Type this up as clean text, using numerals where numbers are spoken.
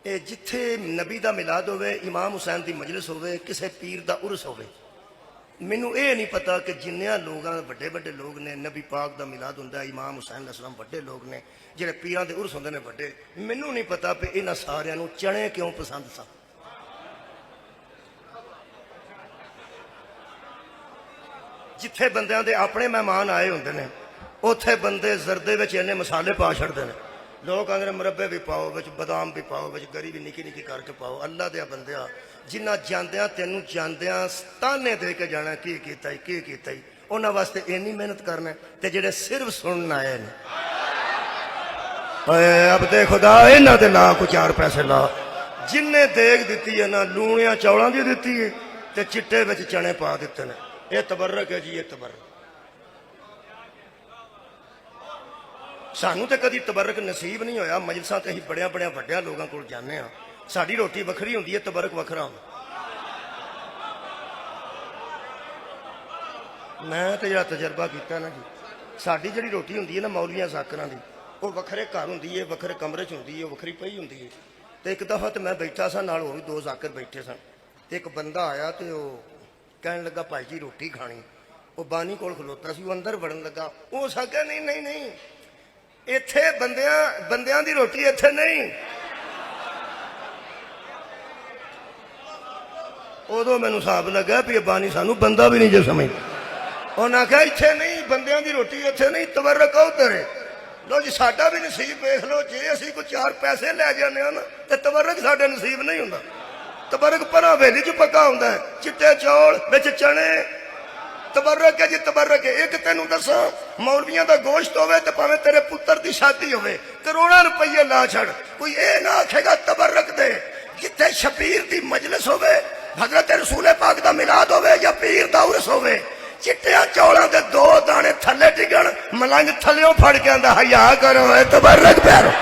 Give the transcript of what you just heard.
ਇਹ ਜਿੱਥੇ ਨਬੀ ਦਾ ਮਿਲਾਦ ਹੋਵੇ, ਇਮਾਮ ਹੁਸੈਨ ਦੀ ਮਜਲਿਸ ਹੋਵੇ, ਕਿਸੇ ਪੀਰ ਦਾ ਉਰਸ ਹੋਵੇ, ਮੈਨੂੰ ਇਹ ਨਹੀਂ ਪਤਾ ਕਿ ਜਿੰਨਿਆਂ ਲੋਕਾਂ ਵੱਡੇ ਵੱਡੇ ਲੋਕ ਨੇ, ਨਬੀ ਪਾਕ ਦਾ ਮਿਲਾਦ ਹੁੰਦਾ, ਇਮਾਮ ਹੁਸੈਨ ਅਸਲਮ ਵੱਡੇ ਲੋਕ ਨੇ, ਜਿਹੜੇ ਪੀਰਾਂ ਦੇ ਉਰਸ ਹੁੰਦੇ ਨੇ ਵੱਡੇ, ਮੈਨੂੰ ਨਹੀਂ ਪਤਾ ਵੀ ਇਹਨਾਂ ਸਾਰਿਆਂ ਨੂੰ ਚਣੇ ਕਿਉਂ ਪਸੰਦ ਸਨ। ਜਿੱਥੇ ਬੰਦਿਆਂ ਦੇ ਆਪਣੇ ਮਹਿਮਾਨ ਆਏ ਹੁੰਦੇ ਨੇ, ਉੱਥੇ ਬੰਦੇ ਜ਼ਰਦੇ ਵਿੱਚ ਇੰਨੇ ਮਸਾਲੇ ਪਾ ਛੱਡਦੇ ਨੇ। ਲੋਕ ਕਹਿੰਦੇ ਨੇ ਮੁਰੱਬੇ ਵੀ ਪਾਓ, ਵਿੱਚ ਬਦਾਮ ਵੀ ਪਾਓ, ਵਿੱਚ ਗਰੀ ਵੀ ਨਿੱਕੀ ਨਿੱਕੀ ਕਰਕੇ ਪਾਓ। ਅੱਲਾ ਦੇ ਬੰਦਿਆ, ਜਿਨ੍ਹਾਂ ਜਾਂਦਿਆਂ ਤੈਨੂੰ ਜਾਂਦਿਆਂ ਤਾਨੇ ਦੇ ਕੇ ਜਾਣਾ ਕੀ ਕੀਤਾ ਹੀ ਕੀ ਕੀਤਾ ਹੀ, ਉਹਨਾਂ ਵਾਸਤੇ ਇੰਨੀ ਮਿਹਨਤ ਕਰਨਾ। ਤੇ ਜਿਹੜੇ ਸਿਰਫ ਸੁਣਨ ਆਏ ਨੇ, ਓਏ ਅਬਦੇ ਖੁਦਾ ਇਹਨਾਂ ਤੇ ਲਾ ਕੋ 4 ਪੈਸੇ ਲਾ। ਜਿੰਨੇ ਦੇਗ ਦਿੱਤੀ ਹੈ ਨਾ, ਲੂਣਿਆਂ ਚੌਲਾਂ ਦੀ ਦਿੱਤੀ ਹੈ ਤੇ ਚਿੱਟੇ ਵਿੱਚ ਚਣੇ ਪਾ ਦਿੱਤੇ ਨੇ। ਇਹ ਤਬਰਕ ਹੈ ਜੀ, ਇਹ ਤਬਰਕ। ਸਾਨੂੰ ਤੇ ਕਦੀ ਤਬਰਕ ਨਸੀਬ ਨਹੀਂ ਹੋਇਆ। ਮਜਲਿਸਾਂ ਤੇ ਅਸੀਂ ਬੜਿਆਂ ਬੜਿਆਂ ਵੱਡਿਆਂ ਲੋਕਾਂ ਕੋਲ ਜਾਂਦੇ ਹਾਂ, ਸਾਡੀ ਰੋਟੀ ਵੱਖਰੀ ਹੁੰਦੀ ਹੈ, ਤਬਰਕ ਵੱਖਰਾ ਹੁੰਦਾ। ਮੈਂ ਤੇ ਜਿਹੜਾ ਤਜਰਬਾ ਕੀਤਾ ਨਾ ਜੀ, ਸਾਡੀ ਜਿਹੜੀ ਰੋਟੀ ਹੁੰਦੀ ਹੈ ਨਾ ਮੌਲੀਆਂ ਜ਼ਾਕਰਾਂ ਦੀ, ਉਹ ਵੱਖਰੇ ਘਰ ਹੁੰਦੀ ਹੈ, ਵੱਖਰੇ ਕਮਰੇ 'ਚ ਹੁੰਦੀ ਹੈ, ਵੱਖਰੀ ਪਈ ਹੁੰਦੀ ਹੈ। ਤੇ ਇੱਕ ਦਫਾ ਤੇ ਮੈਂ ਬੈਠਾ ਸਾਂ, ਨਾਲ ਹੋਰ ਵੀ 2 ਜ਼ਾਕਰ ਬੈਠੇ ਸਨ। ਤੇ ਇੱਕ ਬੰਦਾ ਆਇਆ ਤੇ ਉਹ ਕਹਿਣ ਲੱਗਾ ਭਾਈ ਜੀ ਰੋਟੀ ਖਾਣੀ। ਉਹ ਬਾਨੀ ਕੋਲ ਖਲੋਤਾ ਸੀ, ਉਹ ਅੰਦਰ ਵੜਨ ਲੱਗਾ। ਉਹ ਸਾਕਿਆ ਨਹੀਂ ਨਹੀਂ ਨਹੀਂ, ਇੱਥੇ ਬੰਦਿਆਂ ਦੀ ਰੋਟੀ ਇੱਥੇ ਨਹੀਂ। ਉਦੋਂ ਮੈਨੂੰ ਹਿਸਾਬ ਲੱਗਾ ਵੀ ਇਹ ਬਾਨੀ ਸਾਨੂੰ ਬੰਦਾ ਵੀ ਨਹੀਂ ਜੇ ਸਮਝਦਾ। ਉਹਨਾਂ ਆਖਿਆ ਇੱਥੇ ਨਹੀਂ, ਬੰਦਿਆਂ ਦੀ ਰੋਟੀ ਇੱਥੇ ਨਹੀਂ, ਤਬਰਕ ਉਧਰ ਹੈ। ਲੋ ਜੀ ਸਾਡਾ ਵੀ ਨਸੀਬ ਵੇਖ ਲਓ, ਜੇ ਅਸੀਂ ਕੋਈ 4 ਪੈਸੇ ਲੈ ਜਾਂਦੇ ਹਾਂ ਨਾ ਤੇ ਤਬਰਕ ਸਾਡੇ ਨਸੀਬ ਨਹੀਂ ਹੁੰਦਾ। ਤਬਰਕ ਪਰਾਂ ਹਵੇਲੀ 'ਚ ਪੱਕਾ ਹੁੰਦਾ ਹੈ, ਚਿੱਟੇ ਚੌਲ ਵਿੱਚ ਚਣੇ, ਤਬਰਕ ਹੈ ਜੀ, ਤਬਰਕ ਹੈ। ਇੱਕ ਤੈਨੂੰ ਦੱਸਾਂ, ਮੌਲਵੀਆਂ ਦਾ ਗੋਸ਼ਤ ਹੋਵੇ ਤੇ ਭਾਵੇਂ ਤੇਰੇ ਪੁੱਤਰ ਦੀ ਸ਼ਾਦੀ ਹੋਵੇ, ਕਰੋੜਾਂ ਰੁਪਏ ਲਾ ਛੱਡ, ਕੋਈ ਇਹ ਨਾ ਆਖੇਗਾ ਤਬਰਕ ਦੇ। ਜਿੱਥੇ ਸ਼ਬੀਰ ਦੀ ਮਜਲਿਸ ਹੋਵੇ, ਹਜ਼ਰਤ ਰਸੂਲ ਪਾਕ ਦਾ ਮਿਲਾਦ ਹੋਵੇ ਜਾਂ ਪੀਰ ਦਾ ਉਰਸ ਹੋਵੇ, ਚਿੱਟਿਆਂ ਚੌਲਾਂ ਦੇ 2 ਦਾਣੇ ਥੱਲੇ ਡਿੱਗਣ, ਮਲੰਗ ਥੱਲਿਓਂ ਫੜ ਕੇ ਆਂਦਾ ਹਯਾ ਕਰੋ, ਤਬਰਕ ਪਿਆਰੋ।